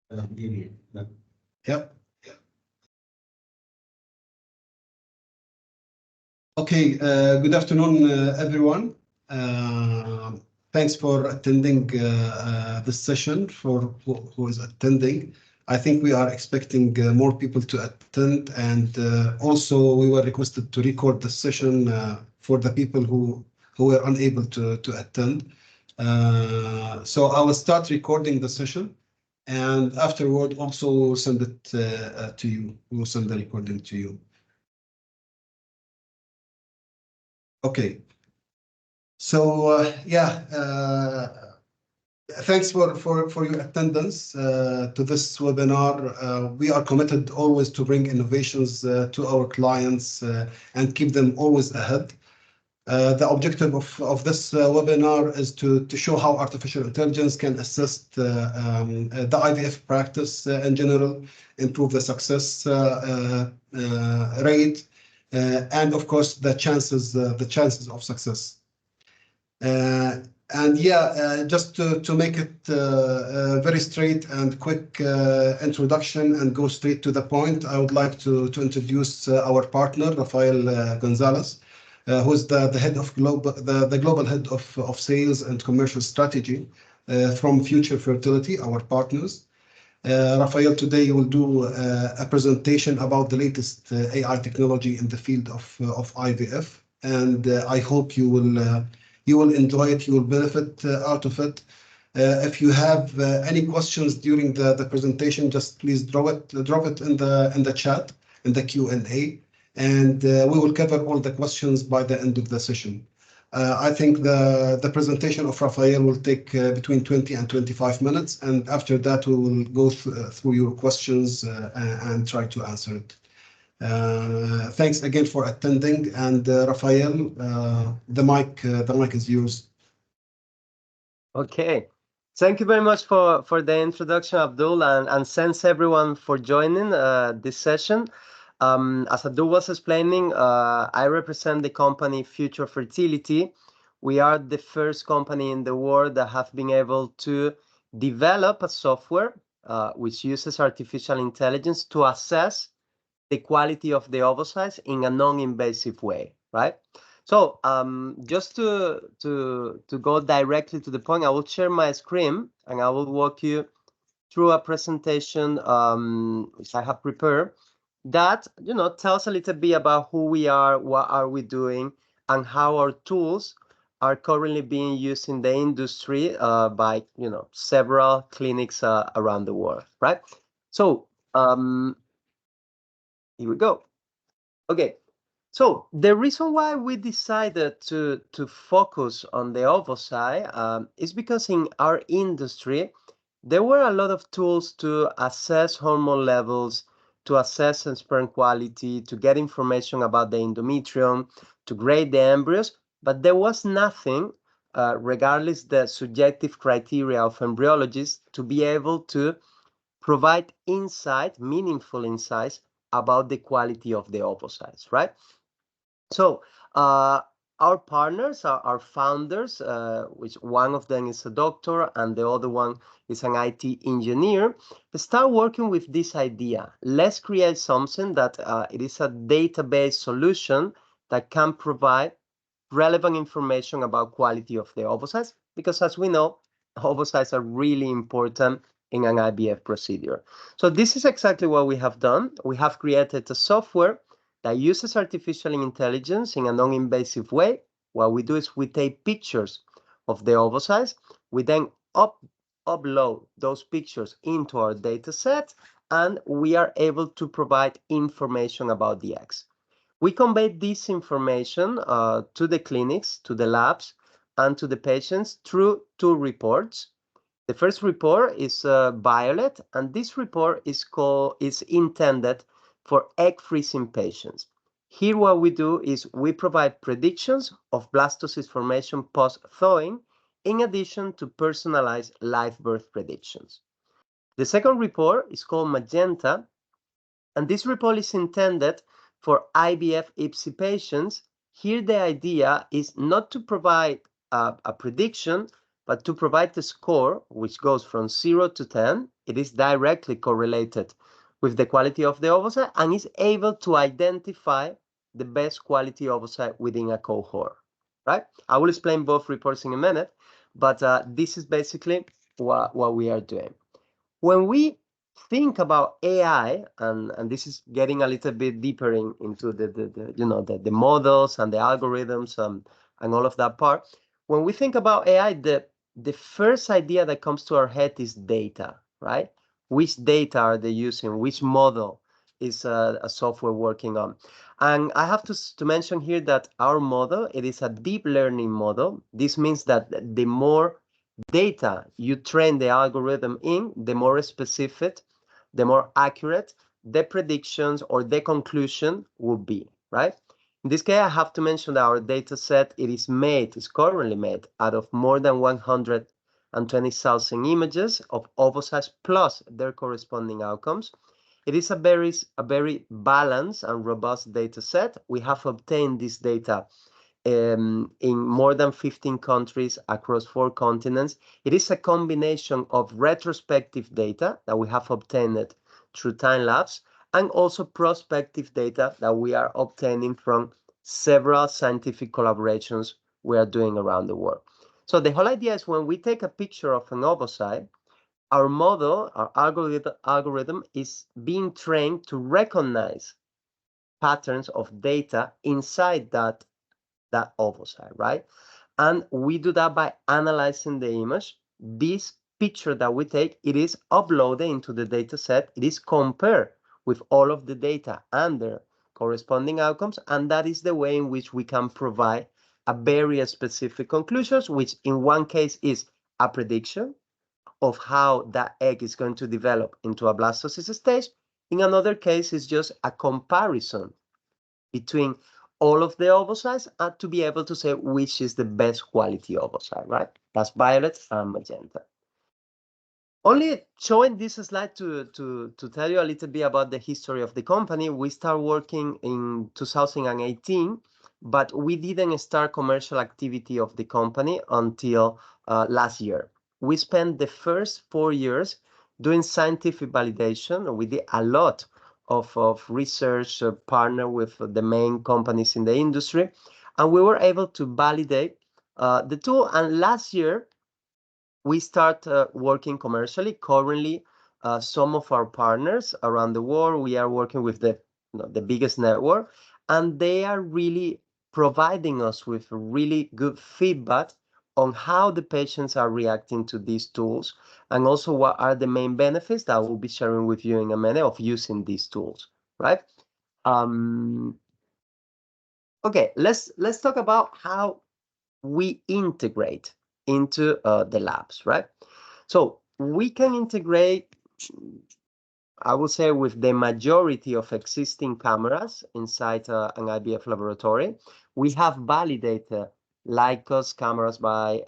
Yep. Okay, good afternoon, everyone. Thanks for attending this session. For who is attending, I think we are expecting more people to attend, and also we were requested to record the session for the people who were unable to attend. So I will start recording the session, and afterward also we'll send it to you. We will send the recording to you. Okay. So thanks for your attendance to this webinar. We are committed always to bring innovations to our clients and keep them always ahead. The objective of this webinar is to show how artificial intelligence can assist the IVF practice in general, improve the success rate, and of course the chances of success. Just to make it very straight and quick introduction and go straight to the point, I would like to introduce our partner, Rafael Gonzalez, who is the global head of sales and commercial strategy from Future Fertility, our partners. Rafael today will do a presentation about the latest AI technology in the field of IVF, and I hope you will enjoy it. You will benefit out of it. If you have any questions during the presentation, just please drop it in the chat, in the Q&A, and we will cover all the questions by the end of the session. I think the presentation of Rafael will take between 20 and 25 minutes, and after that we will go through your questions and try to answer it. Thanks again for attending, and Rafael, the mic is yours. Okay, thank you very much for the introduction, Abdul, and thanks everyone for joining this session. As Abdul was explaining, I represent the company Future Fertility. We are the first company in the world that have been able to develop a software which uses artificial intelligence to assess the quality of the ovocytes in a non-invasive way, right? So just to go directly to the point, I will share my screen and I will walk you through a presentation which I have prepared that tells a little bit about who we are, what are we doing, and how our tools are currently being used in the industry by several clinics around the world, right? So here we go. Okay, so the reason why we decided to focus on the ovocyte is because in our industry, there were a lot of tools to assess hormone levels, to assess sperm quality, to get information about the endometrium, to grade the embryos, but there was nothing, regardless the subjective criteria of embryologists, to be able to provide insight, meaningful insights about the quality of the ovocytes, right? So our partners, our founders, which one of them is a doctor and the other one is an IT engineer, start working with this idea. Let's create something that it is a database solution that can provide relevant information about quality of the ovocytes, because as we know, ovocytes are really important in an IVF procedure. So this is exactly what we have done. We have created a software that uses artificial intelligence in a non-invasive way. What we do is we take pictures of the ovocytes. We then upload those pictures into our data set, and we are able to provide information about the eggs. We convey this information to the clinics, to the labs, and to the patients through two reports. The first report is violet, and this report is intended for egg freezing patients. Here what we do is we provide predictions of blastocyst formation post-thawing, in addition to personalized live birth predictions. The second report is called magenta, and this report is intended for IVF+AI patients. Here the idea is not to provide a prediction, but to provide the score, which goes from 0 to 10, it is directly correlated with the quality of the oocyte and is able to identify the best quality oocyte within a cohort, right? I will explain both reports in a minute, but this is basically what we are doing. When we think about AI, and this is getting a little bit deeper into the models and the algorithms and all of that part. When we think about AI, the first idea that comes to our head is data, right? Which data are they using? Which model is a software working on? And I have to mention here that our model, it is a deep learning model. This means that the more data you train the algorithm in, the more specific, the more accurate the predictions or the conclusion will be, right? In this case, I have to mention that our data set, is currently made out of more than 120,000 images of oocytes plus their corresponding outcomes. It is a very balanced and robust data set. We have obtained this data in more than 15 countries across 4 continents. It is a combination of retrospective data that we have obtained through time lapse and also prospective data that we are obtaining from several scientific collaborations we are doing around the world. So the whole idea is when we take a picture of an oocyte, our model, our algorithm is being trained to recognize patterns of data inside that oocyte, right? And we do that by analyzing the image. This picture that we take, it is uploaded into the data set. It is compared with all of the data and their corresponding outcomes. And that is the way in which we can provide a very specific conclusions, which in one case is a prediction of how that egg is going to develop into a blastocyst stage. In another case, it's just a comparison between all of the oocytes and to be able to say which is the best quality oocyte, right? That's violet and magenta. Only showing this slide to tell you a little bit about the history of the company. We started working in 2018, but we didn't start commercial activity of the company until last year. We spent the first 4 years doing scientific validation. We did a lot of research, partner with the main companies in the industry, and we were able to validate the tool. And last year, we start working commercially. Currently, some of our partners around the world, we are working with the biggest network, and they are really providing us with really good feedback on how the patients are reacting to these tools, and also what are the main benefits that I will be sharing with you in a minute of using these tools, right? Okay, let's talk about how we integrate into the labs, right? So we can integrate, I would say, with the majority of existing cameras inside an IVF laboratory. We have validated Lycos cameras by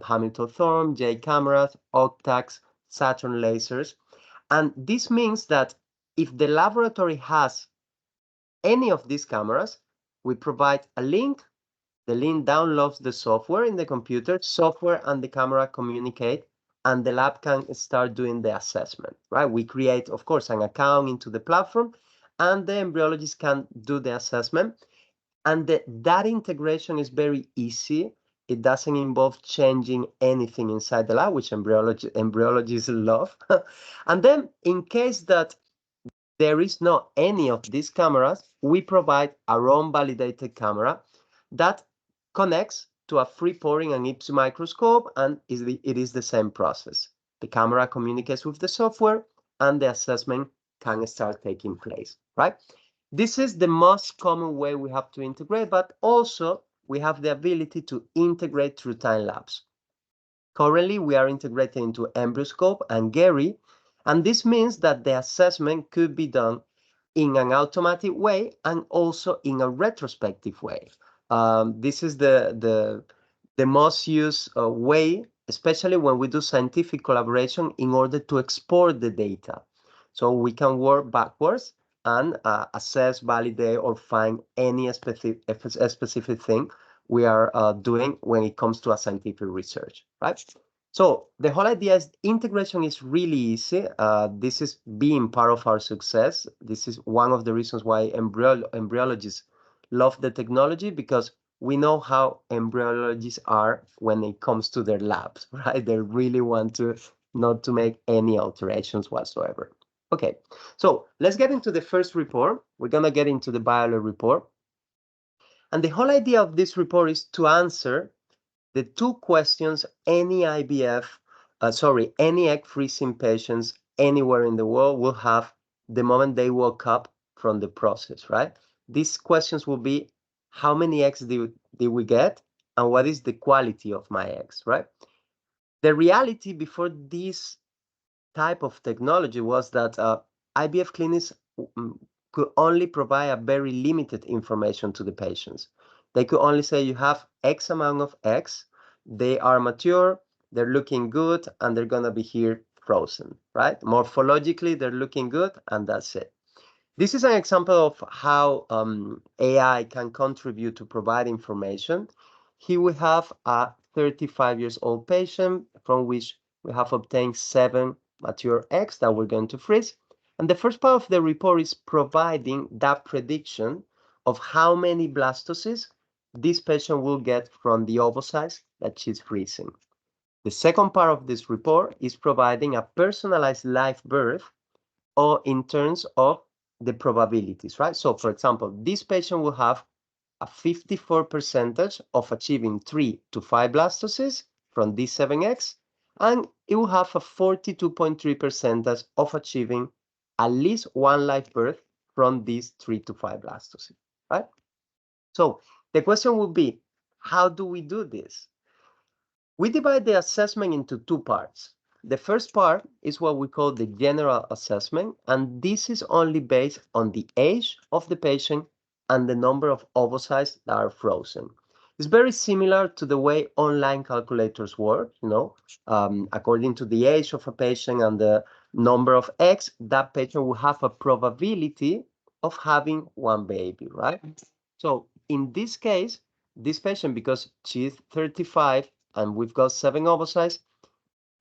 Hamilton Thorne, J cameras, Octax, Saturn lasers. And this means that if the laboratory has any of these cameras, we provide a link. The link downloads the software in the computer, software and the camera communicate, and the lab can start doing the assessment, right? We create, of course, an account into the platform, and the embryologist can do the assessment. And that integration is very easy. It doesn't involve changing anything inside the lab, which embryologists love. And then in case that there is not any of these cameras, we provide our own validated camera that connects to a free pouring and IPSI microscope, and it is the same process. The camera communicates with the software, and the assessment can start taking place, right? This is the most common way we have to integrate, but also we have the ability to integrate through time lapse. Currently, we are integrated into EmbryoScope and Gary, and this means that the assessment could be done in an automatic way and also in a retrospective way. This is the most used way, especially when we do scientific collaboration, in order to export the data. So we can work backwards and assess, validate, or find any specific thing we are doing when it comes to a scientific research, right? So the whole idea is integration is really easy. This is being part of our success. This is one of the reasons why embryologists love the technology, because we know how embryologists are when it comes to their labs, right? They really want to not to make any alterations whatsoever. Okay, so let's get into the first report. We're gonna get into the biology report. And the whole idea of this report is to answer the two questions any any egg freezing patients anywhere in the world will have the moment they woke up from the process, right? These questions will be, how many eggs did we get? And what is the quality of my eggs, right? The reality before this type of technology was that IVF clinics could only provide a very limited information to the patients. They could only say you have X amount of eggs, they are mature, they're looking good, and they're going to be here frozen, right? Morphologically, they're looking good, and that's it. This is an example of how AI can contribute to provide information. Here we have a 35 years old patient from which we have obtained 7 mature eggs that we're going to freeze. And the first part of the report is providing that prediction of how many blastocysts this patient will get from the ovocytes that she's freezing. The second part of this report is providing a personalized live birth, or in terms of the probabilities, right? So for example, this patient will have a 54% of achieving 3 to 5 blastocysts from these 7 eggs, and it will have a 42.3% of achieving at least one live birth from these 3 to 5 blastocysts, right? So the question will be, how do we do this? We divide the assessment into 2 parts. The first part is what we call the general assessment, and this is only based on the age of the patient and the number of ovocytes that are frozen. It's very similar to the way online calculators work, according to the age of a patient and the number of eggs, that patient will have a probability of having one baby, right? So in this case, this patient, because she's 35 and we've got 7 ovocytes,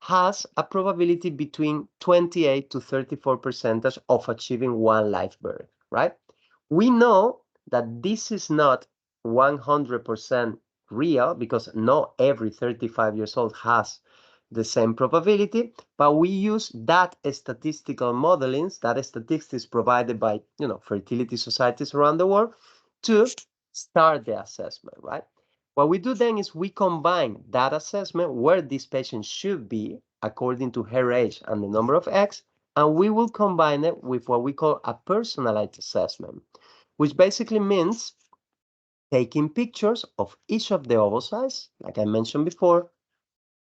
has a probability between 28 to 34% of achieving one live birth, right? We know that this is not 100% real, because not every 35 years old has the same probability, but we use that statistical modelings, that statistics provided by fertility societies around the world, to start the assessment, right? What we do then is we combine that assessment where this patient should be according to her age and the number of eggs, and we will combine it with what we call a personalized assessment, which basically means taking pictures of each of the ovocytes, like I mentioned before,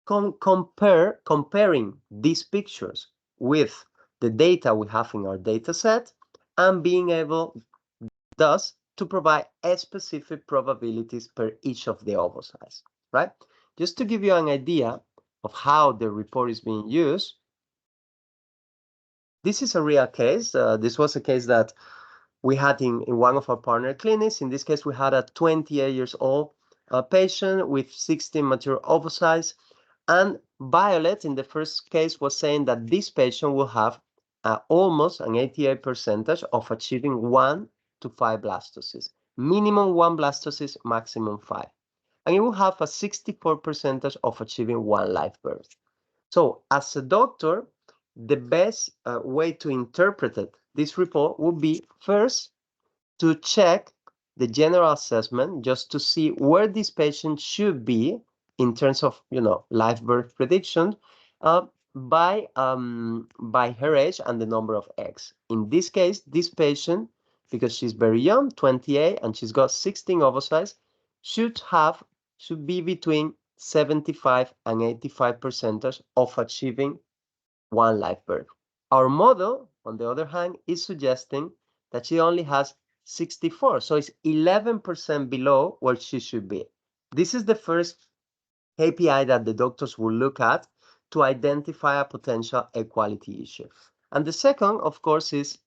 comparing these pictures with the data we have in our data set, and being able thus to provide specific probabilities per each of the ovocytes, right? Just to give you an idea of how the report is being used, this is a real case. This was a case that we had in one of our partner clinics. In this case, we had a 28 years old patient with 16 mature ovocytes. And Violet, in the first case, was saying that this patient will have almost an 88% of achieving 1 to 5 blastocysts. Minimum 1 blastocyst, maximum 5. And it will have a 64% of achieving one live birth. So as a doctor, the best way to interpret this report would be first to check the general assessment, just to see where this patient should be in terms of live birth prediction by her age and the number of eggs. In this case, this patient, because she's very young, 28, and she's got 16 ovocytes, should be between 75 and 85% of achieving one live birth. Our model, on the other hand, is suggesting that she only has 64, so it's 11% below where she should be. This is the first KPI that the doctors will look at to identify a potential equality issue. And the second, of course, is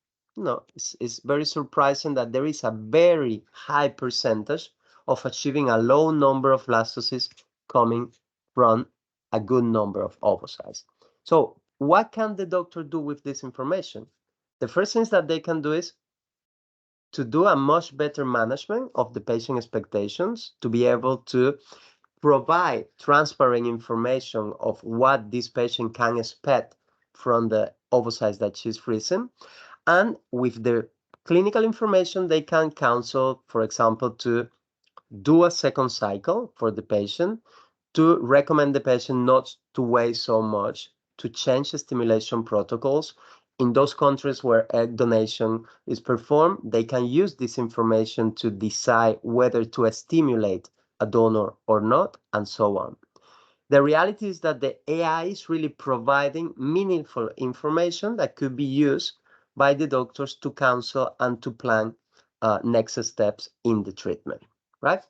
it's very surprising that there is a very high percentage of achieving a low number of blastocysts coming from a good number of ovocytes. So what can the doctor do with this information? The first things that they can do is to do a much better management of the patient expectations, to be able to provide transparent information of what this patient can expect from the ovocytes that she's freezing. And with the clinical information, they can counsel, for example, to do a second cycle for the patient, to recommend the patient not to wait so much, to change the stimulation protocols. In those countries where egg donation is performed, they can use this information to decide whether to stimulate a donor or not, and so on. The reality is that the AI is really providing meaningful information that could be used by the doctors to counsel and to plan next steps in the treatment, right?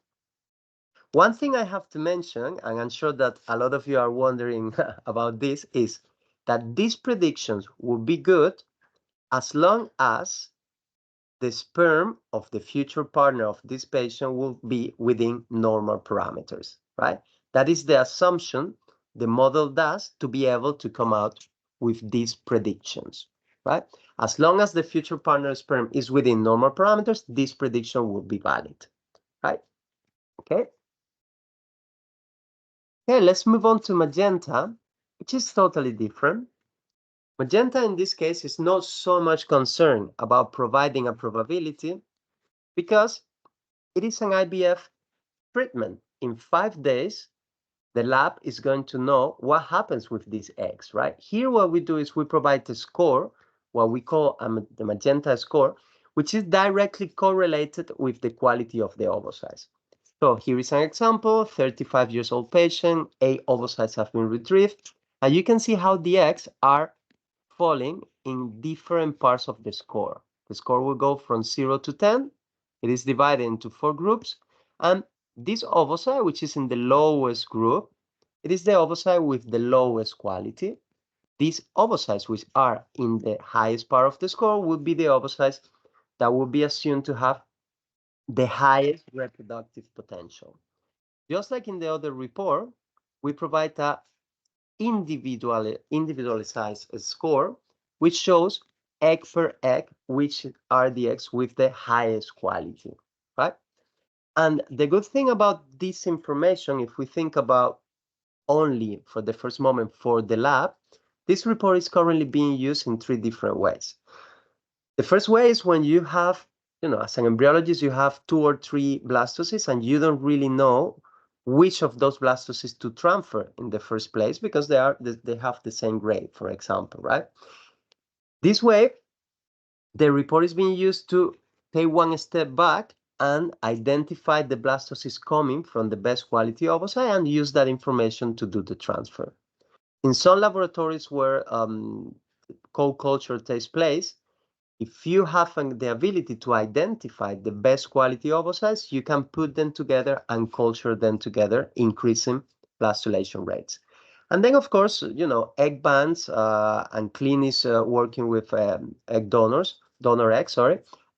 One thing I have to mention, and I'm sure that a lot of you are wondering about this, is that these predictions will be good as long as the sperm of the future partner of this patient will be within normal parameters, right? That is the assumption the model does to be able to come out with these predictions, right? As long as the future partner sperm is within normal parameters, this prediction will be valid, right? Okay. Okay, let's move on to magenta, which is totally different. Magenta in this case is not so much concerned about providing a probability because it is an IVF treatment. In 5 days, the lab is going to know what happens with these eggs, right? Here, what we do is we provide the score, what we call the magenta score, which is directly correlated with the quality of the ovocytes. So here is an example, 35 years old patient, 8 ovocytes have been retrieved, and you can see how the eggs are falling in different parts of the score. The score will go from 0 to 10. It is divided into 4 groups, and this ovocyte, which is in the lowest group, it is the ovocyte with the lowest quality. These ovocytes, which are in the highest part of the score, would be the ovocytes that would be assumed to have the highest reproductive potential. Just like in the other report, we provide a individualized score, which shows egg per egg, which are the eggs with the highest quality, right? And the good thing about this information, if we think about only for the first moment for the lab, this report is currently being used in 3 different ways. The first way is when you have, as an embryologist, you have 2 or 3 blastocysts and you don't really know which of those blastocysts to transfer in the first place because they have the same grade, for example, right? This way, the report is being used to take one step back and identify the blastocysts coming from the best quality oocyte and use that information to do the transfer. In some laboratories where co-culture takes place, if you have the ability to identify the best quality oocytes, you can put them together and culture them together, increasing blastulation rates. And then, of course, egg banks and clinics working with donor eggs,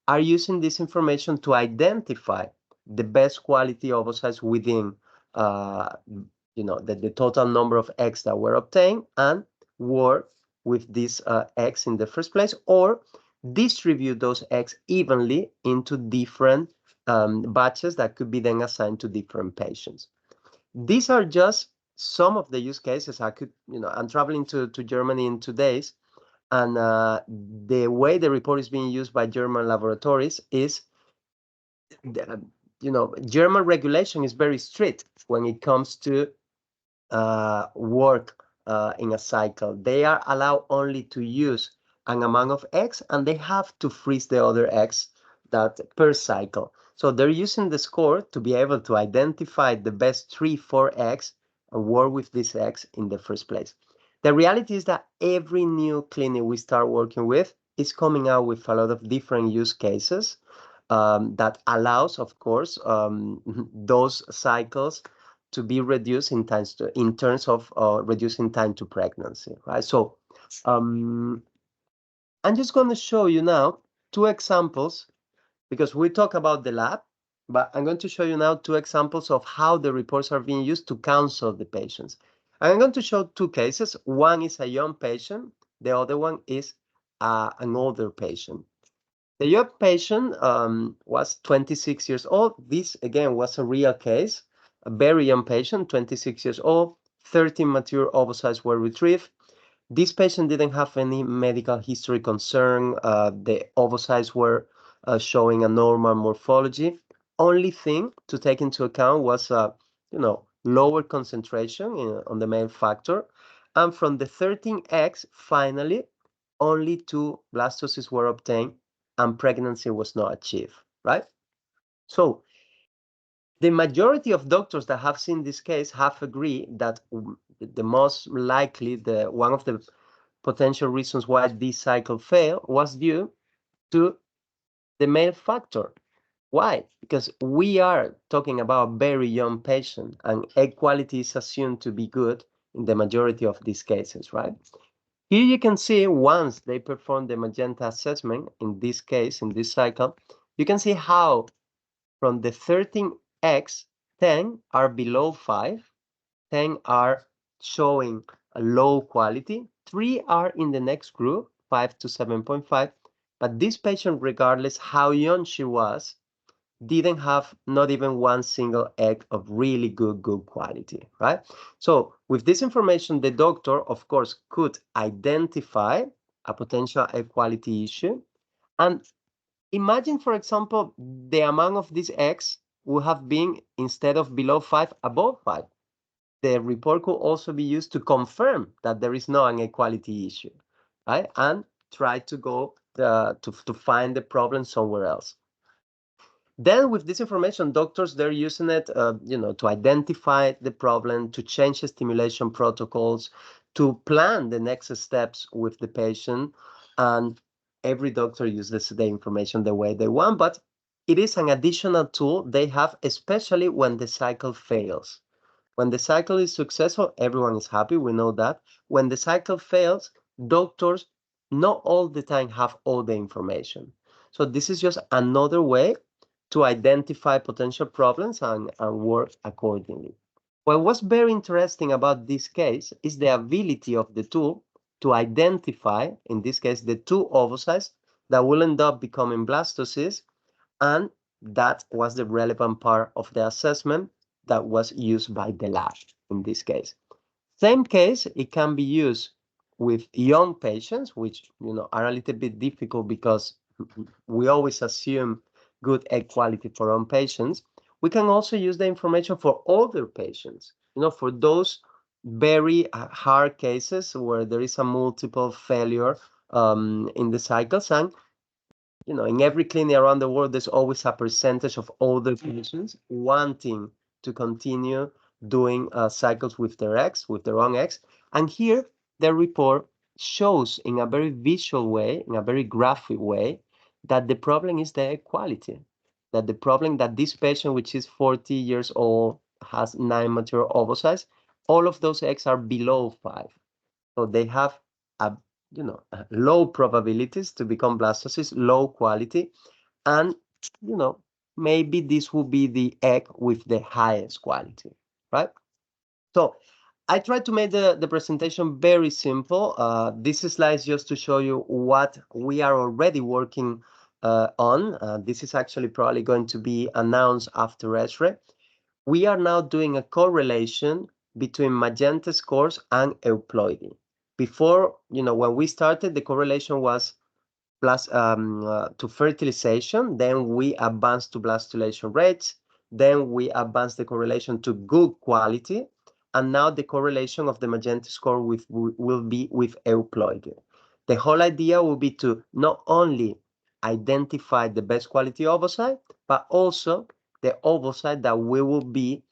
are using this information to identify the best quality oocytes within, the total number of eggs that were obtained and work with these eggs in the first place, or distribute those eggs evenly into different batches that could be then assigned to different patients. These are just some of the use cases. I'm traveling to Germany in 2 days, and the way the report is being used by German laboratories is, German regulation is very strict when it comes to work in a cycle. They are allowed only to use an amount of eggs, and they have to freeze the other eggs that per cycle. So they're using the score to be able to identify the best 3-4 eggs and work with these eggs in the first place. The reality is that every new clinic we start working with is coming out with a lot of different use cases that allows, of course, those cycles to be reduced in terms of reducing time to pregnancy, right? So I'm just going to show you now 2 examples, because we talk about the lab, but I'm going to show you now 2 examples of how the reports are being used to counsel the patients. I'm going to show two cases. One is a young patient. The other one is an older patient. The young patient was 26 years old. This, again, was a real case. A very young patient, 26 years old, 13 mature ovocytes were retrieved. This patient didn't have any medical history concern. The ovocytes were showing a normal morphology. Only thing to take into account was, lower concentration on the male factor. And from the 13 eggs, finally, only 2 blastocysts were obtained and pregnancy was not achieved, right? So the majority of doctors that have seen this case have agreed that the most likely, one of the potential reasons why this cycle failed was due to the male factor. Why? Because we are talking about a very young patient and egg quality is assumed to be good in the majority of these cases, right? Here you can see once they perform the magenta assessment, in this case, in this cycle, you can see how from the 13 eggs, 10 are below 5, 10 are showing a low quality, 3 are in the next group, 5 to 7.5, but this patient, regardless how young she was, didn't have not even one single egg of really good quality, right? So with this information, the doctor, of course, could identify a potential egg quality issue. And imagine, for example, the amount of these eggs would have been, instead of below 5, above 5. The report could also be used to confirm that there is no an egg quality issue, right? And try to go to find the problem somewhere else. Then with this information, doctors, they're using it, to identify the problem, to change the stimulation protocols, to plan the next steps with the patient. And every doctor uses the information the way they want, but it is an additional tool they have, especially when the cycle fails. When the cycle is successful, everyone is happy. We know that. When the cycle fails, doctors not all the time have all the information. So this is just another way to identify potential problems and work accordingly. What was very interesting about this case is the ability of the tool to identify, in this case, the 2 ovocytes that will end up becoming blastocysts, and that was the relevant part of the assessment that was used by the lab in this case. Same case, it can be used with young patients, which are a little bit difficult because we always assume good egg quality for young patients. We can also use the information for older patients, for those very hard cases where there is a multiple failure in the cycles. And in every clinic around the world, there's always a percentage of older patients wanting to continue doing cycles with their eggs, with their own eggs. And here, the report shows in a very visual way, in a very graphic way, that the problem is the egg quality. That the problem that this patient, which is 40 years old, has 9 mature ovocytes, all of those eggs are below 5. So they have a low probabilities to become blastocysts, low quality, and maybe this will be the egg with the highest quality, right? So I tried to make the presentation very simple. This slide is just to show you what we are already working on. This is actually probably going to be announced after ESRE. We are now doing a correlation between magenta scores and euploidy. Before, when we started, the correlation was to fertilization, then we advanced to blastulation rates, then we advanced the correlation to good quality, and now the correlation of the magenta score will be with euploidy. The whole idea will be to not only identify the best quality ovocyte, but also the ovocyte that we will be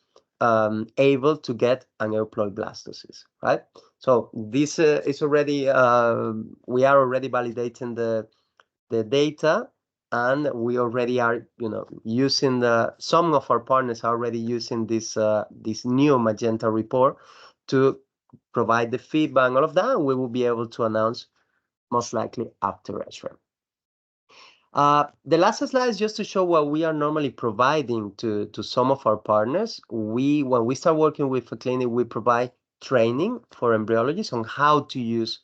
able to get an euploid blastocyst, right? So this is already, we are already validating the data, and we already are, using some of our partners are already using this new magenta report to provide the feedback and all of that, and we will be able to announce most likely after ESRE. The last slide is just to show what we are normally providing to some of our partners. When we start working with a clinic, we provide training for embryologists on how to use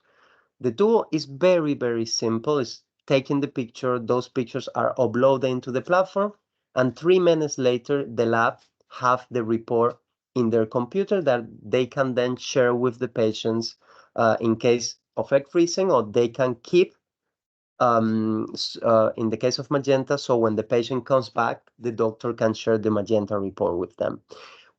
the tool. Is very, very simple. It's taking the picture, those pictures are uploaded into the platform, and 3 minutes later, the lab have the report in their computer that they can then share with the patients in case of egg freezing, or they can keep in the case of magenta, so when the patient comes back, the doctor can share the magenta report with them.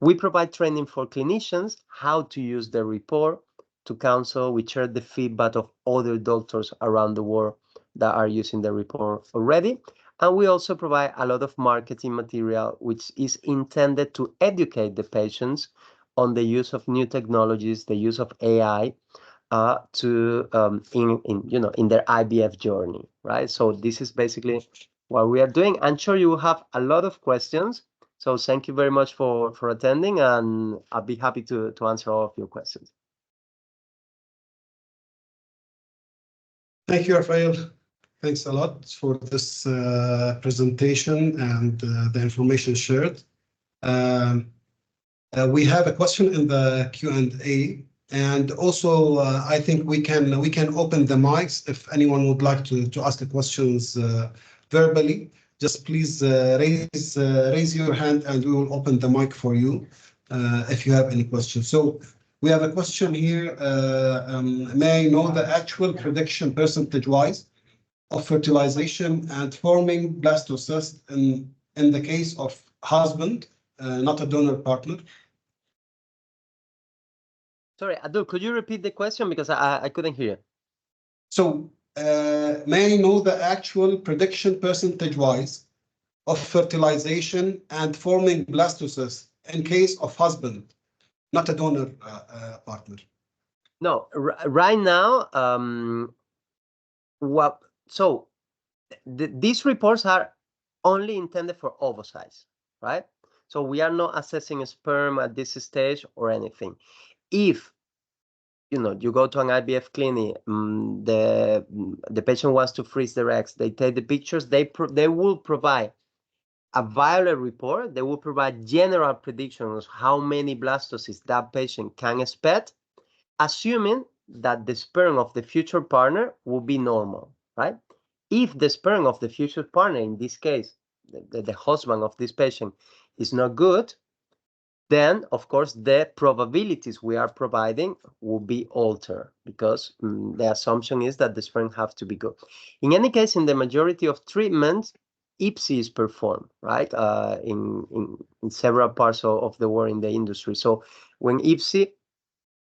We provide training for clinicians how to use the report to counsel. We share the feedback of other doctors around the world that are using the report already. And we also provide a lot of marketing material, which is intended to educate the patients on the use of new technologies, the use of AI, in their IVF journey, right? So this is basically what we are doing. I'm sure you will have a lot of questions. So thank you very much for attending, and I'll be happy to answer all of your questions. Thank you, Rafael. Thanks a lot for this presentation and the information shared. We have a question in the Q&A, and also I think we can open the mics if anyone would like to ask the questions verbally. Just please raise your hand, and we will open the mic for you if you have any questions. So we have a question here. May I know the actual prediction percentage-wise of fertilization and forming blastocyst in the case of husband, not a donor partner? Sorry, Abdul, could you repeat the question, because I couldn't hear? So may I know the actual prediction percentage-wise of fertilization and forming blastocyst in case of husband, not a donor partner? No, right now, these reports are only intended for ovocytes, right? So we are not assessing sperm at this stage or anything. If you go to an IVF clinic, the patient wants to freeze their eggs, they take the pictures, they will provide a viral report. They will provide general predictions how many blastocysts that patient can expect, assuming that the sperm of the future partner will be normal, right? If the sperm of the future partner, in this case, the husband of this patient, is not good, then of course the probabilities we are providing will be altered, because the assumption is that the sperm have to be good. In any case, in the majority of treatments, IVF is performed, right? In several parts of the world in the industry. So when IVF,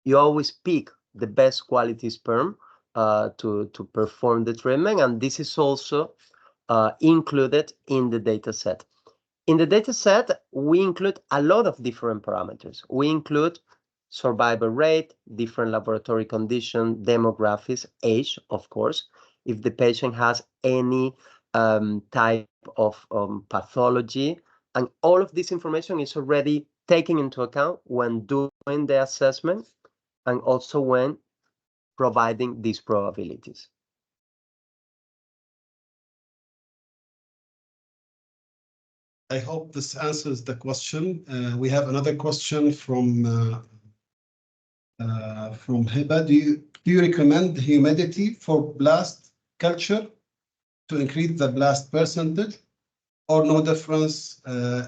you always pick the best quality sperm to perform the treatment, and this is also included in the data set. In the data set, we include a lot of different parameters. We include survival rate, different laboratory conditions, demographics, age, of course, if the patient has any type of pathology, and all of this information is already taken into account when doing the assessment and also when providing these probabilities. I hope this answers the question. We have another question from Hiba. Do you recommend humidity for blast culture to increase the blast percentage, or no difference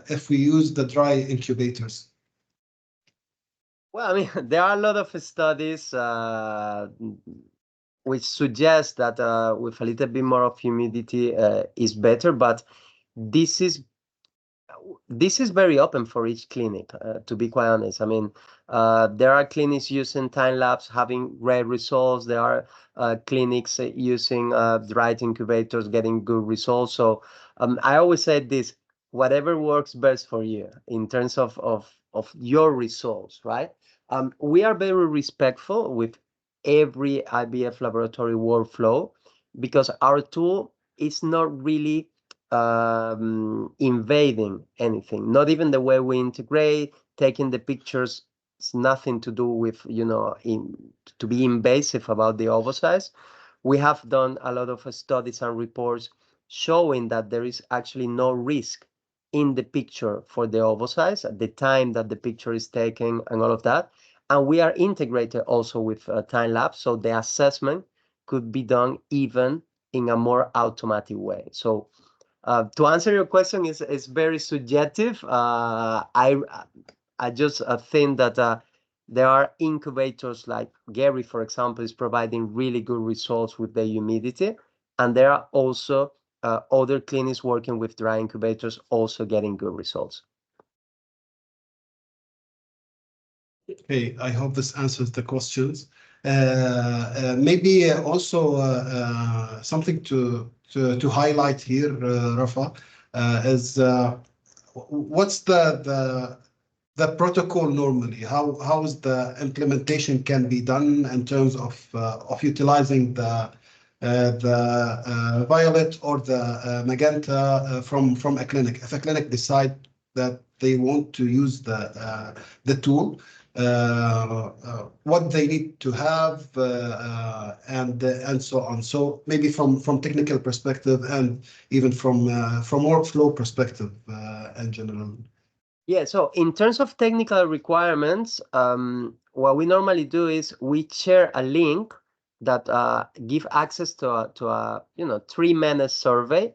if we use the dry incubators? Well, I mean, there are a lot of studies which suggest that with a little bit more of humidity is better, but this is very open for each clinic, to be quite honest. I mean, there are clinics using time lapse, having great results. There are clinics using dry incubators, getting good results. So I always say this: whatever works best for you in terms of your results, right? We are very respectful with every IVF laboratory workflow, because our tool is not really invading anything. Not even the way we integrate, taking the pictures. It's nothing to do with, to be invasive about the ovocytes. We have done a lot of studies and reports showing that there is actually no risk in the picture for the ovocytes at the time that the picture is taken and all of that. And we are integrated also with time lapse, so the assessment could be done even in a more automatic way. So to answer your question is very subjective. I just think that there are incubators like Gary, for example, is providing really good results with the humidity, and there are also other clinics working with dry incubators also getting good results. Okay, I hope this answers the questions. Maybe also something to highlight here, Rafa, is what's the protocol normally? How is the implementation can be done in terms of utilizing the violet or the magenta from a clinic? If a clinic decide that they want to use the tool, what they need to have and so on. So maybe from technical perspective and even from workflow perspective in general. Yeah, so in terms of technical requirements, what we normally do is we share a link that give access to a 3-minute survey,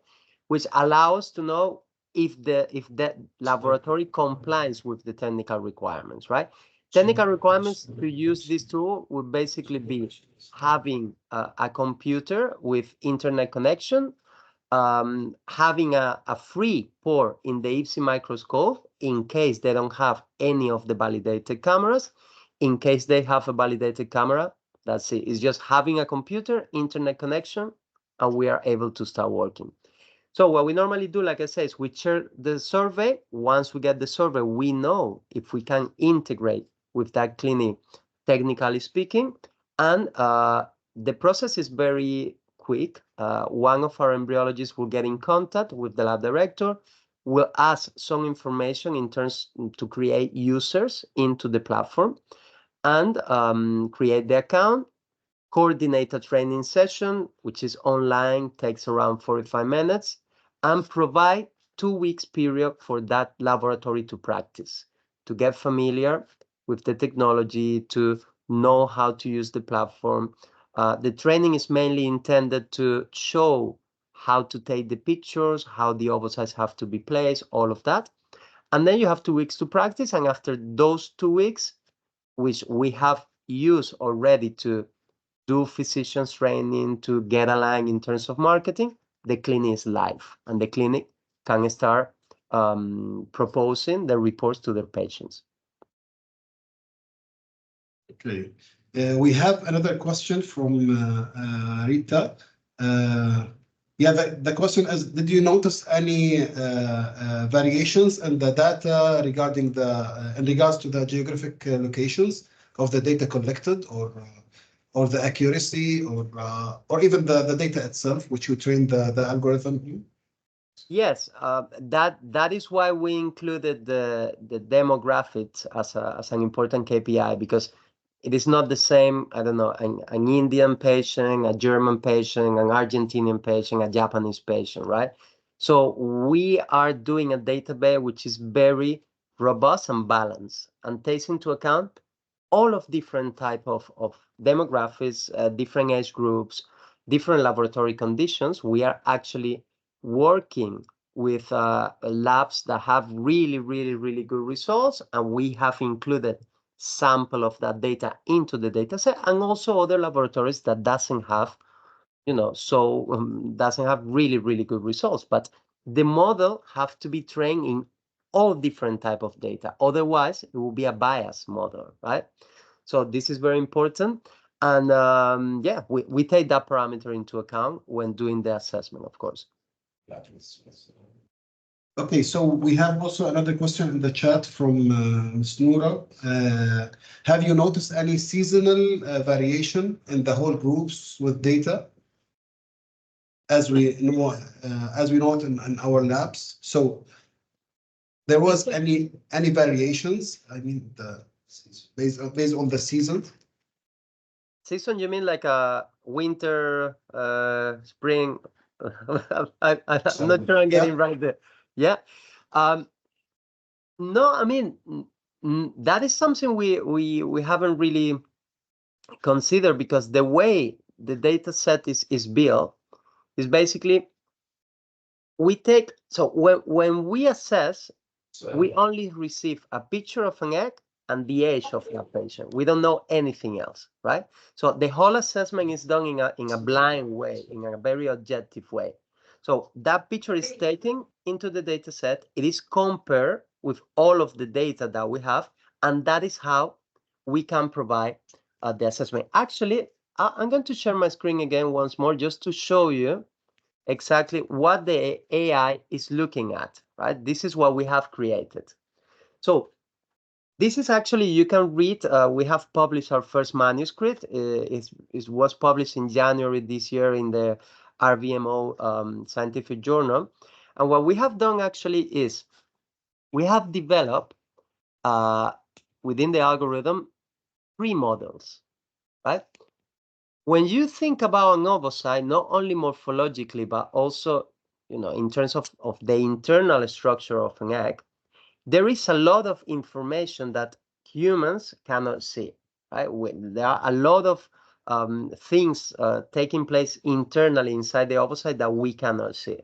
which allows to know if that laboratory complies with the technical requirements, right? Technical requirements to use this tool would basically be having a computer with internet connection, having a free port in the IVC microscope in case they don't have any of the validated cameras. In case they have a validated camera, that's it. It's just having a computer, internet connection, and we are able to start working. So what we normally do, like I said, is we share the survey. Once we get the survey, we know if we can integrate with that clinic, technically speaking, and the process is very quick. One of our embryologists will get in contact with the lab director, will ask some information in terms to create users into the platform, and create the account, coordinate a training session, which is online, takes around 45 minutes, and provide 2 weeks period for that laboratory to practice, to get familiar with the technology, to know how to use the platform. The training is mainly intended to show how to take the pictures, how the ovocytes have to be placed, all of that. And then you have 2 weeks to practice. And after those 2 weeks, which we have used already to do physicians training, to get aligned in terms of marketing, the clinic is live, and the clinic can start proposing the reports to their patients. Okay. We have another question from Rita. Yeah, the question is, did you notice any variations in the data regarding in regards to the geographic locations of the data collected, or the accuracy, or even the data itself, which you trained the algorithm? Yes, that is why we included the demographics as an important KPI, because it is not the same, I don't know, an Indian patient, a German patient, an Argentinian patient, a Japanese patient, right? So we are doing a database which is very robust and balanced, and takes into account all of different type of demographics, different age groups, different laboratory conditions. We are actually working with labs that have really good results, and we have included sample of that data into the data set, and also other laboratories that doesn't have, doesn't have really good results. But the model have to be trained in all different type of data. Otherwise, it will be a biased model, right? So this is very important. And yeah, we take that parameter into account when doing the assessment, of course. Okay, so we have also another question in the chat from Ms. Noura. Have you noticed any seasonal variation in the whole groups with data, as we know it in our labs? So there was any variations? I mean, based on the season. Season, you mean like a winter, spring? I'm not sure I'm getting right there. Yeah. No, I mean, that is something we haven't really considered, because the way the data set is built is basically we take, so when we assess, we only receive a picture of an egg and the age of that patient. We don't know anything else, right? So the whole assessment is done in a blind way, in a very objective way. So that picture is taken into the data set. It is compared with all of the data that we have, and that is how we can provide the assessment. Actually, I'm going to share my screen again once more just to show you exactly what the AI is looking at, right? This is what we have created. So this is actually, you can read, we have published our first manuscript. It was published in January this year in the RVMO scientific journal. And what we have done actually is we have developed within the algorithm 3 models, right? When you think about an ovocyte, not only morphologically, but also, in terms of the internal structure of an egg, there is a lot of information that humans cannot see, right? There are a lot of things taking place internally inside the ovocyte that we cannot see.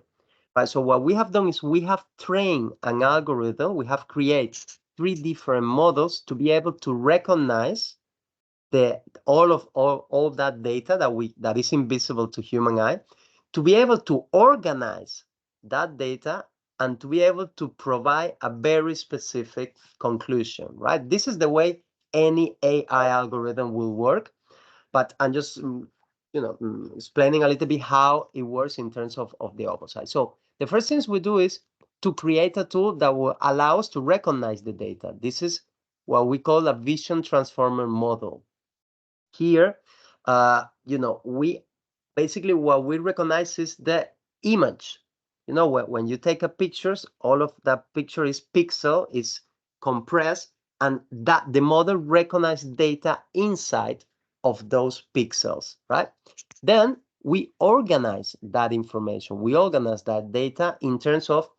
Right? So what we have done is we have trained an algorithm, we have created 3 different models to be able to recognize all of that data that is invisible to human eye, to be able to organize that data and to be able to provide a very specific conclusion, right? This is the way any AI algorithm will work, but I'm just explaining a little bit how it works in terms of the ovocyte. So the first things we do is to create a tool that will allow us to recognize the data. This is what we call a vision transformer model. Here, we basically, what we recognize is the image. When you take a pictures, all of that picture is pixel, is compressed, and that the model recognizes data inside of those pixels, right? Then we organize that information. We organize that data in terms of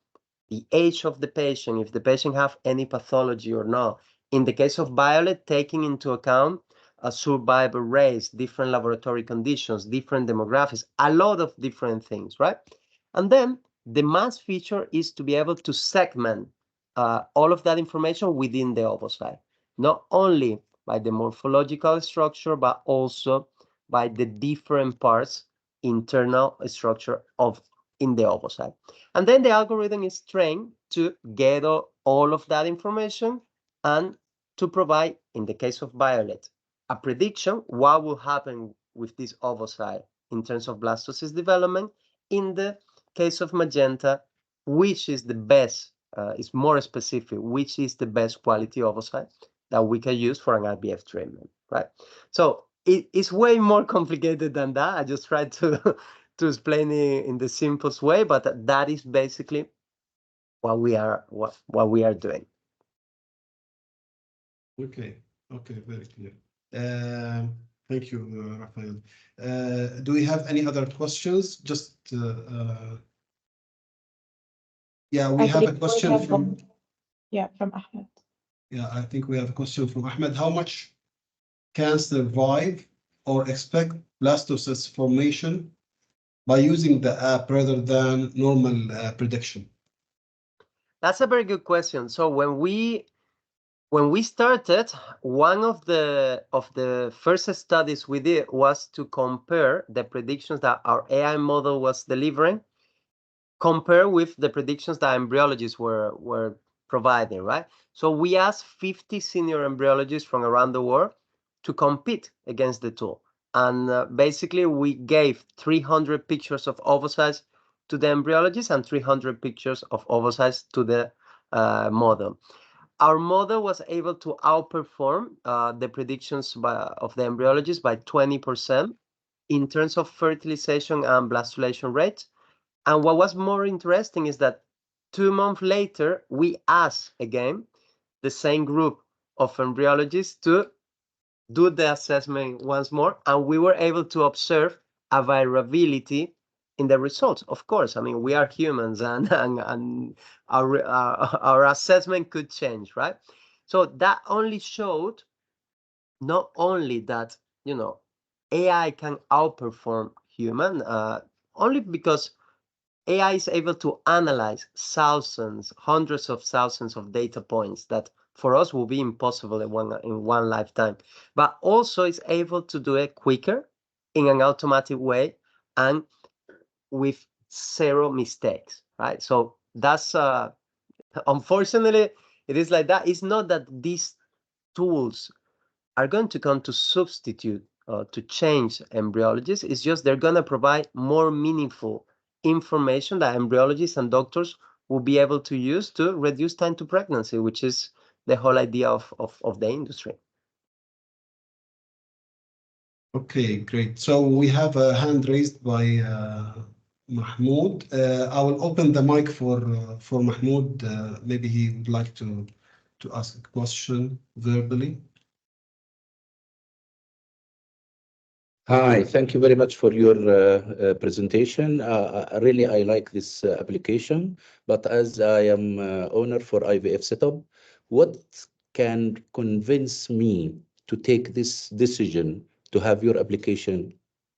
the age of the patient, if the patient have any pathology or not. In the case of Violet, taking into account a survival rates, different laboratory conditions, different demographics, a lot of different things, right? And then the mass feature is to be able to segment all of that information within the ovocyte, not only by the morphological structure, but also by the different parts, internal structure in the ovocyte. And then the algorithm is trained to gather all of that information and to provide, in the case of Violet, a prediction what will happen with this ovocyte in terms of blastocyst development. In the case of Magenta, which is the best, is more specific, which is the best quality ovocyte that we can use for an IVF treatment, right? So it's way more complicated than that. I just tried to explain it in the simplest way, but that is basically what we are doing. Okay, very clear. Thank you, Rafael. Do we have any other questions? Just yeah, we have a question from Ahmed. Yeah, I think we have a question from Ahmed. How much can survive or expect blastocyst formation by using the app rather than normal prediction? That's a very good question. So when we started, one of the first studies we did was to compare the predictions that our AI model was delivering, compare with the predictions that embryologists were providing, right? So we asked 50 senior embryologists from around the world to compete against the tool. And basically, we gave 300 pictures of ovocytes to the embryologists and 300 pictures of ovocytes to the model. Our model was able to outperform the predictions of the embryologists by 20% in terms of fertilization and blastulation rates. And what was more interesting is that 2 months later, we asked again the same group of embryologists to do the assessment once more, and we were able to observe a variability in the results. Of course, I mean, we are humans, and our assessment could change, right? So that only showed not only that, AI can outperform human, only because AI is able to analyze thousands, hundreds of thousands of data points that for us will be impossible in one lifetime, but also is able to do it quicker in an automatic way and with zero mistakes, right? So that's unfortunately it is like that. It's not that these tools are going to come to substitute to change embryologists. It's just they're going to provide more meaningful information that embryologists and doctors will be able to use to reduce time to pregnancy, which is the whole idea of the industry. Okay, great. So we have a hand raised by Mahmoud. I will open the mic for Mahmoud. Maybe he would like to ask a question verbally. Hi, thank you very much for your presentation. Really, I like this application, but as I am owner for IVF setup, what can convince me to take this decision to have your application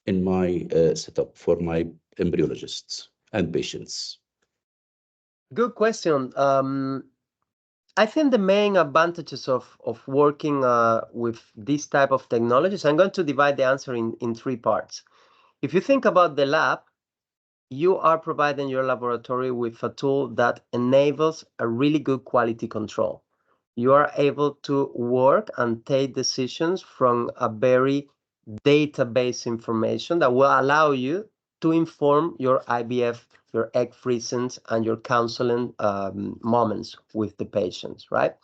in my setup for my embryologists and patients? Good question. I think the main advantages of working with this type of technologies, I'm going to divide the answer in three parts. If you think about the lab, you are providing your laboratory with a tool that enables a really good quality control. You are able to work and take decisions from a very database information that will allow you to inform your IVF, your egg freezings, and your counseling moments with the patients, right?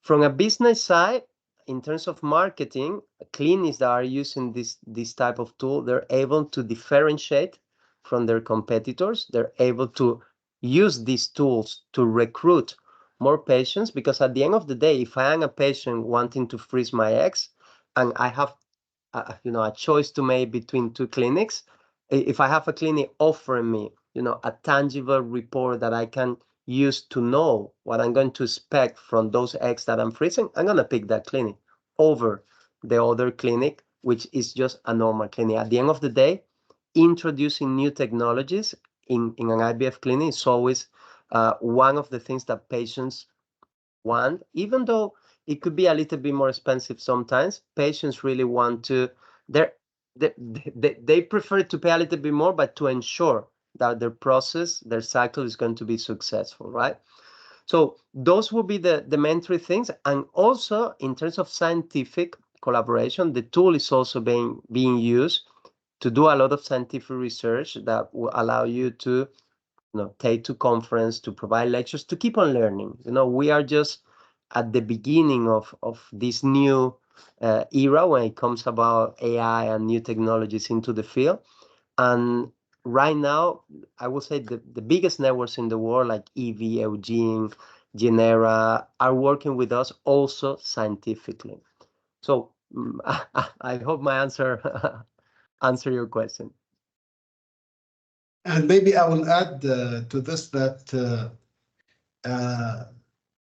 From a business side, in terms of marketing, clinics that are using this type of tool, they're able to differentiate from their competitors. They're able to use these tools to recruit more patients, because at the end of the day, if I am a patient wanting to freeze my eggs and I have a choice to make between two clinics, if I have a clinic offering me a tangible report that I can use to know what I'm going to expect from those eggs that I'm freezing, I'm going to pick that clinic over the other clinic, which is just a normal clinic. At the end of the day, introducing new technologies in an IVF clinic is always one of the things that patients want, even though it could be a little bit more expensive sometimes. Patients really want to, they prefer to pay a little bit more, but to ensure that their process, their cycle is going to be successful, right? So those will be the main three things. And also in terms of scientific collaboration, the tool is also being used to do a lot of scientific research that will allow you to take to conference, to provide lectures, to keep on learning. We are just at the beginning of this new era when it comes about AI and new technologies into the field. And right now, I would say the biggest networks in the world, like EV, Eugene, Genera, are working with us also scientifically. So I hope my answer answer your question. And maybe I will add to this that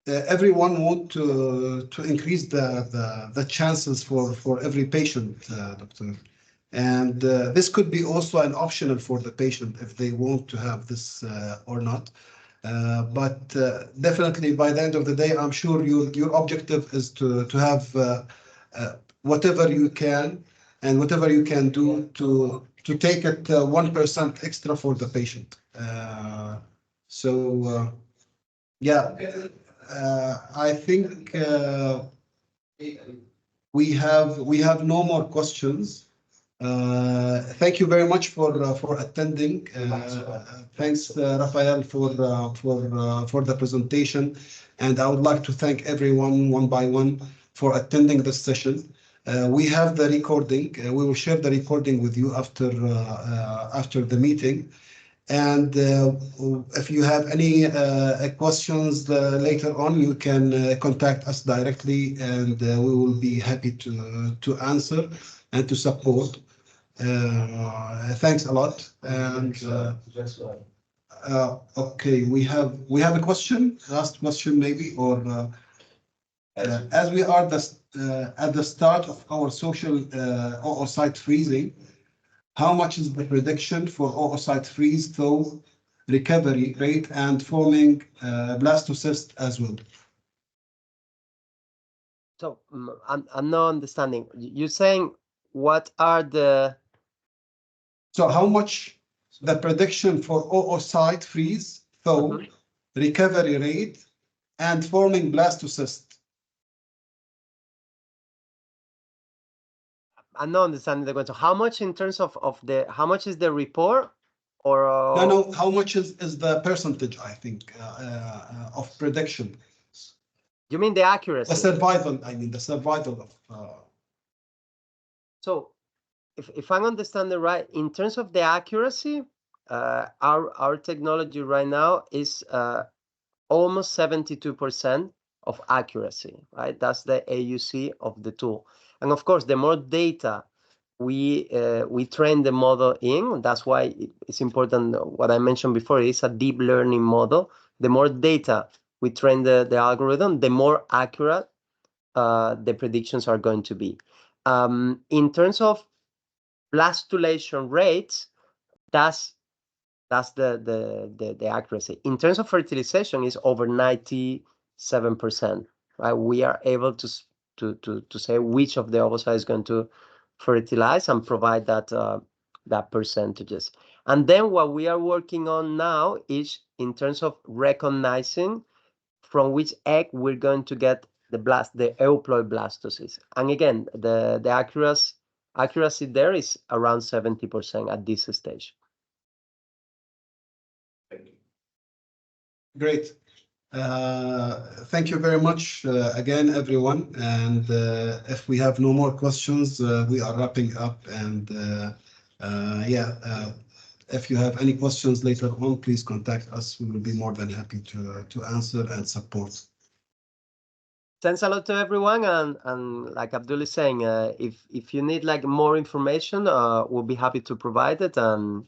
everyone want to increase the chances for every patient, doctor. And this could be also an optional for the patient if they want to have this or not. But definitely by the end of the day, I'm sure your objective is to have whatever you can and whatever you can do to take it 1% extra for the patient. Yeah, I think we have no more questions. Thank you very much for attending. Thanks, Rafael, for the presentation, and I would like to thank everyone one by one for attending this session. We have the recording. We will share the recording with you after the meeting. And if you have any questions later on, you can contact us directly, and we will be happy to answer and to support. Thanks a lot. And okay, we have a question, last question maybe, or As we are at the start of our social oocyte freezing, how much is the prediction for oocyte freeze thaw recovery rate and forming blastocyst as well? So I'm not understanding. You're saying what are the... So how much the prediction for oocyte freeze thaw recovery rate and forming blastocyst? I'm not understanding the question. How much in terms of the, how much is the report, or No, how much is the percentage, I think, of prediction? you mean the accuracy? The survival, I mean, the survival of... So if I'm understanding right, in terms of the accuracy, our technology right now is almost 72% of accuracy, right? That's the AUC of the tool. And of course, the more data we train the model in, that's why it's important. What I mentioned before, it's a deep learning model. The more data we train the algorithm, the more accurate the predictions are going to be. In terms of blastulation rates, that's the accuracy. In terms of fertilization, is over 97%. Right? We are able to say which of the oocytes is going to fertilize and provide that percentages. And then what we are working on now is in terms of recognizing from which egg we're going to get the euploid blastocyst. And again, the accuracy there is around 70% at this stage. Great. Thank you very much again, everyone. And if we have no more questions, we are wrapping up. And if you have any questions later on, please contact us. We will be more than happy to answer and support. Thanks a lot to everyone. And like Abdul is saying, if you need like more information, we'll be happy to provide it and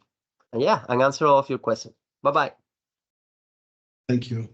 answer all of your questions. Bye-bye. Thank you.